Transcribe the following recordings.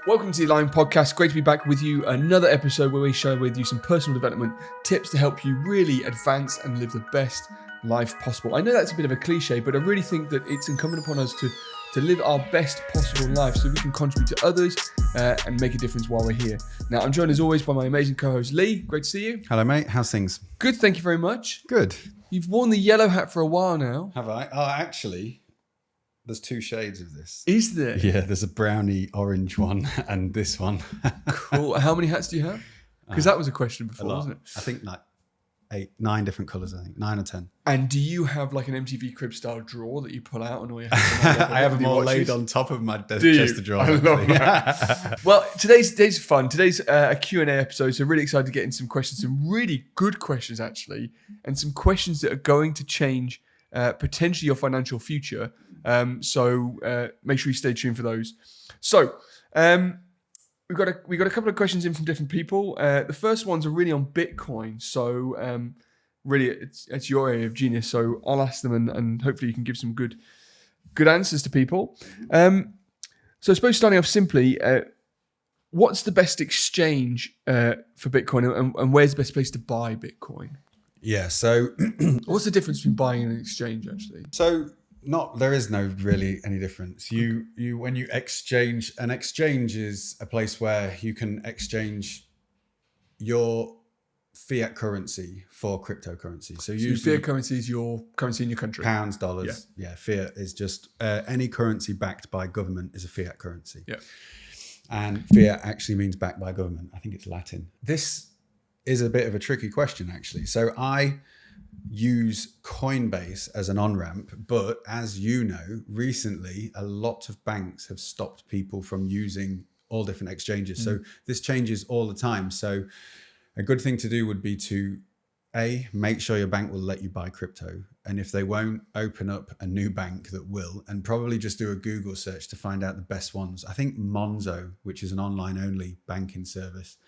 Welcome to the Align Podcast. Great to be back with you. Another episode where we share with you some personal development tips to help you really advance and live the best life possible. I know that's a bit of a cliche, but I really think that it's incumbent upon us to live our best possible life so we can contribute to others and make a difference while we're here. Now, I'm joined as always by my amazing co-host Lee. Great to see you. Hello, mate. How's things? Good, thank you very much. Good. You've worn the yellow hat for a while now. Have I? Oh, actually, there's two shades of this. Is there? Yeah, there's a brownie orange one and this one. Cool. How many hats do you have? Because that was a question before, wasn't it? I think like 9 different colours, I think. 9 or 10. And do you have like an MTV Crib style drawer that you pull out and all your hats? I have them all laid on top of my desk chest of drawers. I love that. Well, today's fun. Today's a Q&A episode, so really excited to get into some questions, some really good questions actually, and some questions that are going to change potentially your financial future. So make sure you stay tuned for those. So we've got a couple of questions in from different people. The first ones are really on Bitcoin. So really, it's your area of genius. So I'll ask them, and hopefully you can give some good answers to people. So I suppose starting off simply, what's the best exchange for Bitcoin, and where's the best place to buy Bitcoin? Yeah. So what's the difference between buying and an exchange actually? So there is no really any difference. You when you exchange, an exchange is a place where you can exchange your fiat currency for cryptocurrency. So usually fiat currency is your currency in your country. Pounds, dollars. Yeah. Fiat is just any currency backed by government is a fiat currency. Yeah. And fiat actually means backed by government. I think it's Latin. This is a bit of a tricky question actually. So I use Coinbase as an on-ramp, but as you know, recently a lot of banks have stopped people from using all different exchanges. So this changes all the time. So a good thing to do would be to make sure your bank will let you buy crypto, and if they won't, open up a new bank that will, and probably just do a Google search to find out the best ones. I think Monzo, which is an online only banking service,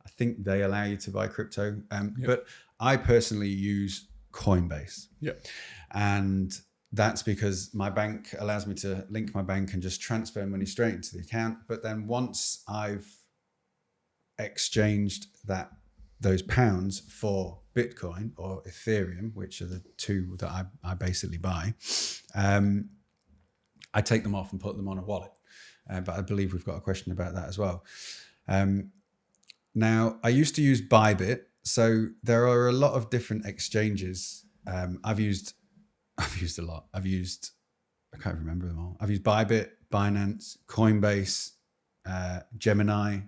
I think they allow you to buy crypto. But I personally use Coinbase. Yeah. And that's because my bank allows me to link my bank and just transfer money straight into the account. But then once I've exchanged those pounds for Bitcoin or Ethereum, which are the two that I basically buy, I take them off and put them on a wallet. But I believe we've got a question about that as well. Now, I used to use Bybit. So there are a lot of different exchanges. I've used a lot. I can't remember them all. I've used Bybit, Binance, Coinbase, Gemini,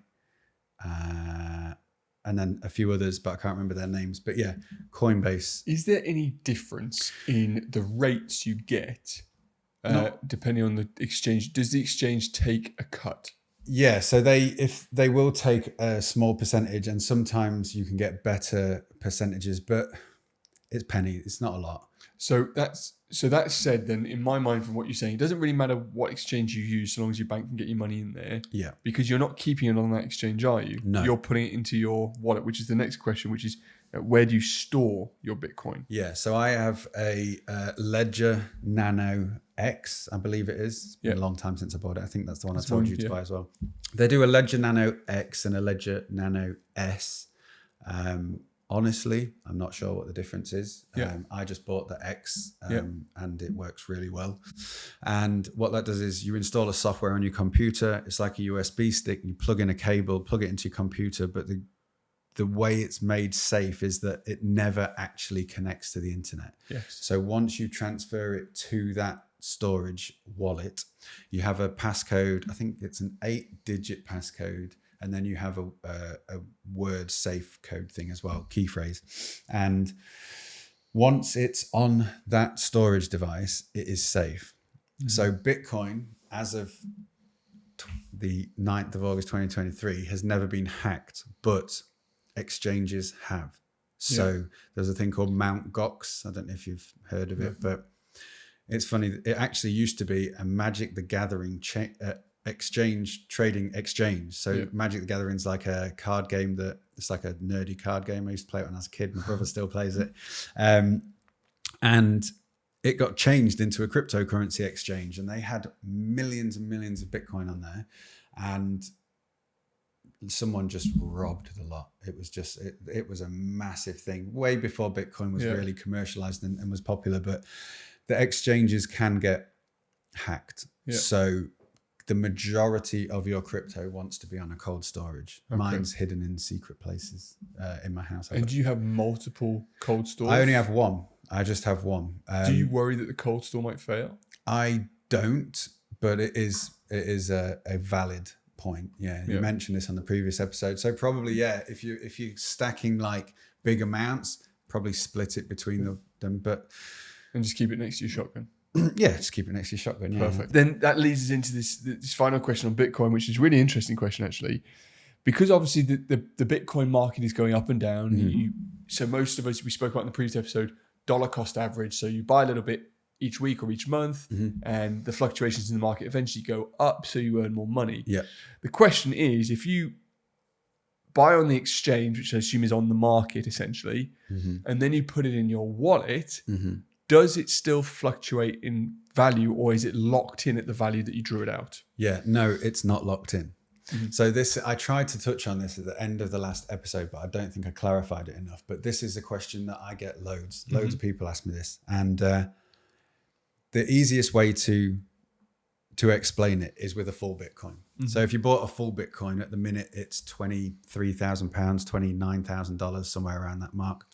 and then a few others, but I can't remember their names. But yeah, Coinbase. Is there any difference in the rates you get depending on the exchange? Does the exchange take a cut? Yeah, so they will take a small percentage, and sometimes you can get better percentages, but it's penny. It's not a lot. So that said, then in my mind, from what you're saying, it doesn't really matter what exchange you use, so long as your bank can get your money in there. Yeah. Because you're not keeping it on that exchange, are you? No. You're putting it into your wallet, which is the next question, which is where do you store your Bitcoin? Yeah. So I have a Ledger Nano X, I believe it is. It's been a long time since I bought it. I think that's the one I told you to buy as well. They do a Ledger Nano X and a Ledger Nano S. Honestly, I'm not sure what the difference is. I just bought the X and it works really well. And what that does is you install a software on your computer. It's like a USB stick. You plug in a cable, plug it into your computer. But the way it's made safe is that it never actually connects to the internet. Yes. So once you transfer it to that storage wallet, you have a passcode. I think it's an 8-digit passcode. And then you have a word safe code thing as well, key phrase. And once it's on that storage device, it is safe. Mm-hmm. So Bitcoin, as of the 9th of August 2023, has never been hacked, but exchanges have. So there's a thing called Mt. Gox. I don't know if you've heard of it, but it's funny. It actually used to be a Magic the Gathering trading exchange. So Magic the Gathering's like a card game it's like a nerdy card game. I used to play it when I was a kid. My brother still plays it. And it got changed into a cryptocurrency exchange, and they had millions and millions of Bitcoin on there. And someone just robbed the lot. It was just, it was a massive thing way before Bitcoin was really commercialized and was popular, but the exchanges can get hacked. Yeah. So the majority of your crypto wants to be on a cold storage. Okay. Mine's hidden in secret places in my house. And do you have multiple cold stores? I only have one. I just have one. Do you worry that the cold store might fail? I don't, but it is a valid point. Yeah, you mentioned this on the previous episode. So probably, if you're stacking like big amounts, probably split it between them, and just keep it next to your shotgun. Yeah, just keep it next to your shotgun. Yeah. Perfect. Then that leads us into this final question on Bitcoin, which is a really interesting question actually, because obviously the Bitcoin market is going up and down. Mm-hmm. So most of us, we spoke about in the previous episode, dollar cost average. So you buy a little bit each week or each month, and the fluctuations in the market eventually go up, so you earn more money. Yeah. The question is, if you buy on the exchange, which I assume is on the market essentially, and then you put it in your wallet, does it still fluctuate in value, or is it locked in at the value that you drew it out? Yeah, no, it's not locked in. So this, I tried to touch on this at the end of the last episode, but I don't think I clarified it enough. But this is a question that I get loads of people ask me this. And the easiest way to explain it is with a full Bitcoin. So if you bought a full Bitcoin at the minute, it's £23,000, $29,000, somewhere around that mark.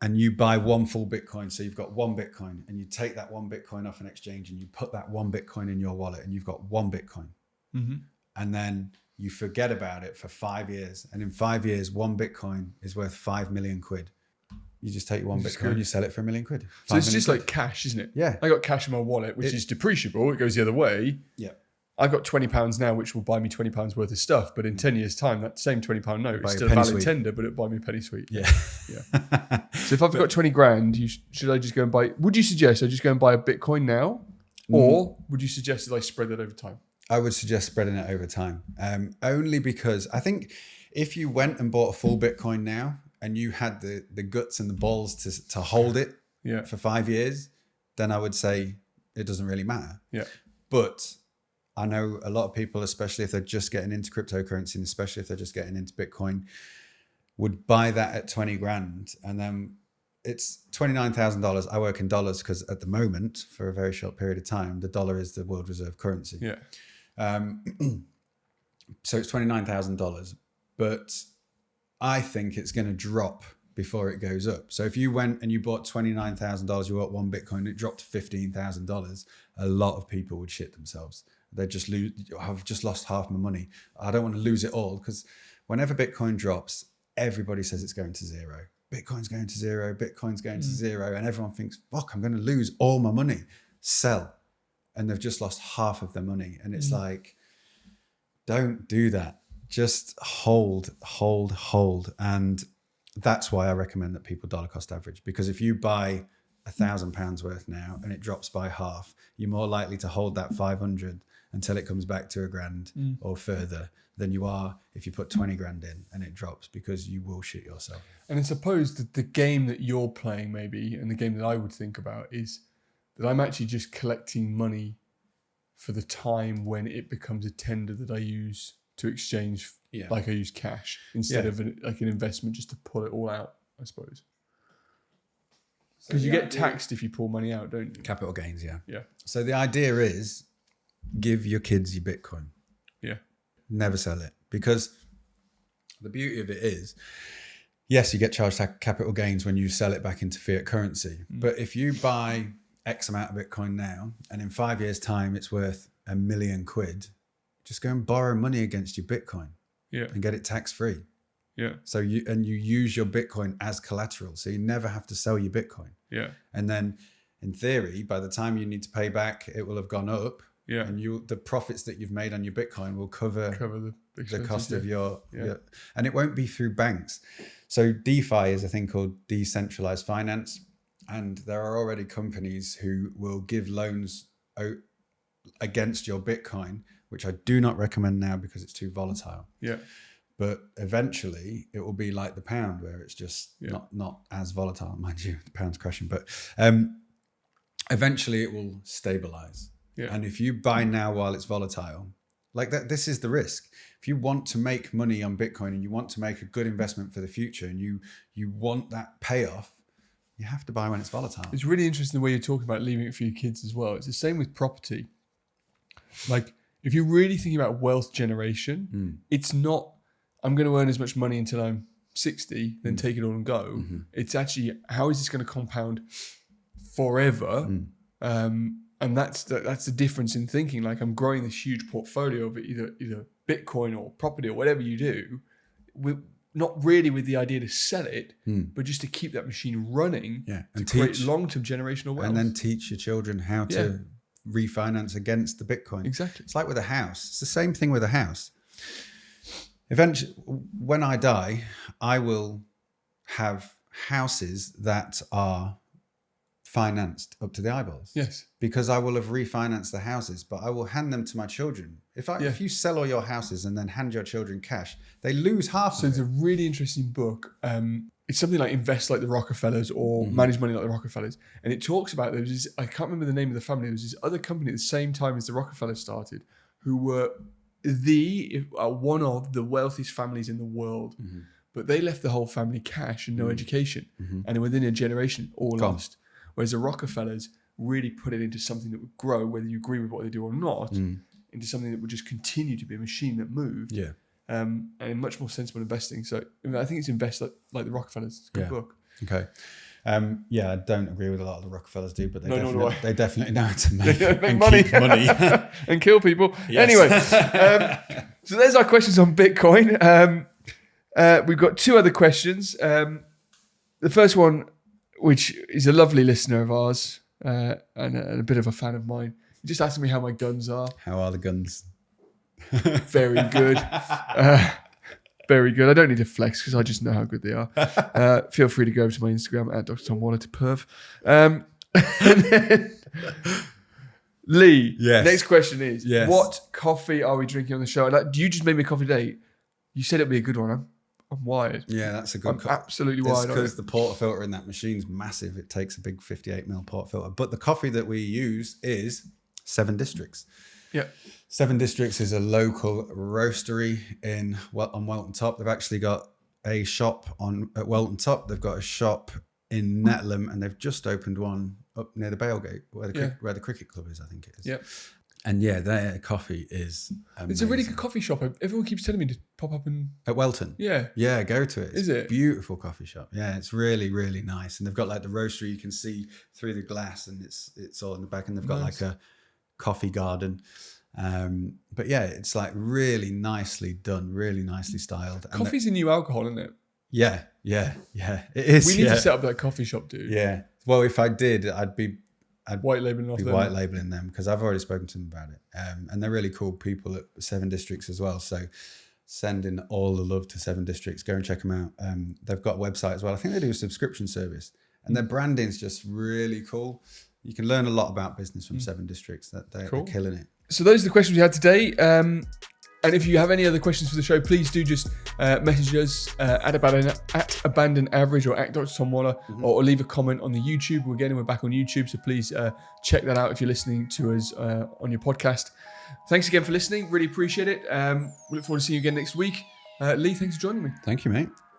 And you buy one full Bitcoin, so you've got one Bitcoin, and you take that one Bitcoin off an exchange and you put that one Bitcoin in your wallet, and you've got one Bitcoin. And then you forget about it for 5 years. And in 5 years, one Bitcoin is worth 5 million quid. You just take one Bitcoin and you sell it for £1 million. So it's just like cash, isn't it? Yeah. I got cash in my wallet, which is depreciable. It goes the other way. Yeah. I've got £20 now, which will buy me £20 worth of stuff. But in 10 years' time, that same £20 note is still a valid tender, but it'll buy me a penny sweet. Yeah. So if I've got 20 grand, should I just go and buy? Would you suggest I just go and buy a Bitcoin now? Or would you suggest that I spread that over time? I would suggest spreading it over time. Only because I think if you went and bought a full Bitcoin now and you had the guts and the balls to hold it for 5 years, then I would say it doesn't really matter. Yeah. But I know a lot of people, especially if they're just getting into cryptocurrency, and especially if they're just getting into Bitcoin, would buy that at 20 grand. And then it's $29,000. I work in dollars because at the moment, for a very short period of time, the dollar is the world reserve currency. Yeah. So it's $29,000, but I think it's going to drop before it goes up. So if you went and you bought $29,000, you bought one Bitcoin, it dropped to $15,000, a lot of people would shit themselves. They just I've just lost half my money. I don't want to lose it all, because whenever Bitcoin drops, everybody says it's going to zero. Bitcoin's going to zero, Bitcoin's going to zero. And everyone thinks, fuck, I'm going to lose all my money. Sell. And they've just lost half of their money. And it's like, don't do that. Just hold. And that's why I recommend that people dollar cost average. Because if you buy £1,000 worth now and it drops by half, you're more likely to hold that 500 until it comes back to £1,000 or further than you are if you put 20 grand in and it drops, because you will shit yourself. And I suppose that the game that you're playing maybe, and the game that I would think about, is that I'm actually just collecting money for the time when it becomes a tender that I use to exchange, like I use cash, instead of like an investment just to pull it all out, I suppose. Because you get taxed if you pull money out, don't you? Capital gains, yeah. Yeah. So the idea is, give your kids your Bitcoin. Yeah. Never sell it. Because the beauty of it is, yes, you get charged capital gains when you sell it back into fiat currency. But if you buy X amount of Bitcoin now, and in 5 years' time it's worth £1 million, just go and borrow money against your Bitcoin and get it tax-free. Yeah. So you use your Bitcoin as collateral, so you never have to sell your Bitcoin. Yeah. And then in theory, by the time you need to pay back, it will have gone up. Yeah. And the profits that you've made on your Bitcoin will cover the cost of your, and it won't be through banks. So DeFi is a thing called decentralized finance. And there are already companies who will give loans against your Bitcoin, which I do not recommend now because it's too volatile. Yeah. But eventually it will be like the pound, where it's just not as volatile. Mind you, the pound's crashing, but eventually it will stabilize. Yeah. And if you buy now while it's volatile, Like that, this is the risk. If you want to make money on Bitcoin and you want to make a good investment for the future and you want that payoff, you have to buy when it's volatile. It's really interesting the way you're talking about leaving it for your kids as well. It's the same with property. Like if you're really thinking about wealth generation, it's not, I'm going to earn as much money until I'm 60, then take it all and go. Mm-hmm. It's actually, how is this going to compound forever? And that's the difference in thinking. Like I'm growing this huge portfolio of either Bitcoin or property or whatever you do, not really with the idea to sell it, but just to keep that machine running and to create long-term generational wealth. And then teach your children how to refinance against the Bitcoin. Exactly. It's like with a house. It's the same thing with a house. Eventually, when I die, I will have houses that are financed up to the eyeballs. Yes. Because I will have refinanced the houses, but I will hand them to my children. If you sell all your houses and then hand your children cash, they lose half of it. So it's a really interesting book. It's something like Invest Like the Rockefellers or Manage Money Like the Rockefellers. And it talks about, there was this, I can't remember the name of the family, there was this other company at the same time as the Rockefellers started, who were one of the wealthiest families in the world. But they left the whole family cash and no education. And within a generation, all lost. Whereas the Rockefellers really put it into something that would grow, whether you agree with what they do or not, into something that would just continue to be a machine that moved. Yeah. And much more sensible investing. So I think it's Invest Like the Rockefellers. It's a good book. Okay. I don't agree with a lot of the Rockefellers do, but they definitely know how to make money. Keep money. And kill people. Yes. Anyway, so there's our questions on Bitcoin. We've got two other questions. The first one, which is a lovely listener of ours and a bit of a fan of mine, he just asked me how my guns are. How are the guns? Very good. Very good. I don't need to flex because I just know how good they are. Feel free to go over to my Instagram at Dr. Tom Waller to perv. And then, Lee, next question is, what coffee are we drinking on the show? Like, you just made me a coffee today. You said it'd be a good one. I'm wired. Yeah, that's a good coffee. Absolutely wired. Because the portafilter in that machine's massive. It takes a big 58ml portafilter. But the coffee that we use is 7 Districts. Yeah. 7 Districts is a local roastery on Welton Top. They've actually got a shop at Welton Top. They've got a shop in Netlham, and they've just opened one up near the Bailgate, where the cricket club is, I think it is. Yeah. And their coffee is amazing. It's a really good coffee shop. Everyone keeps telling me to pop up at Welton. Yeah. Yeah, go to it. Is it? Beautiful coffee shop. Yeah, it's really, really nice. And they've got like the roastery you can see through the glass, and it's all in the back, and they've got like a coffee garden. But it's like really nicely done, really nicely styled. And coffee's a new alcohol, isn't it? Yeah. It is. We need to set up that coffee shop, dude. Yeah. Well, if I did, I'd white labeling off them. White labeling them, because I've already spoken to them about it. And they're really cool people at 7 Districts as well. So sending all the love to 7 Districts. Go and check them out. They've got a website as well. I think they do a subscription service, and their branding's just really cool. You can learn a lot about business from 7 Districts. They're killing it. So those are the questions we had today. And if you have any other questions for the show, please do just message us at Abandon Average or at Dr. Tom Waller, or leave a comment on the YouTube. We're back on YouTube, so please check that out if you're listening to us on your podcast. Thanks again for listening. Really appreciate it. We look forward to seeing you again next week. Lee, thanks for joining me. Thank you, mate.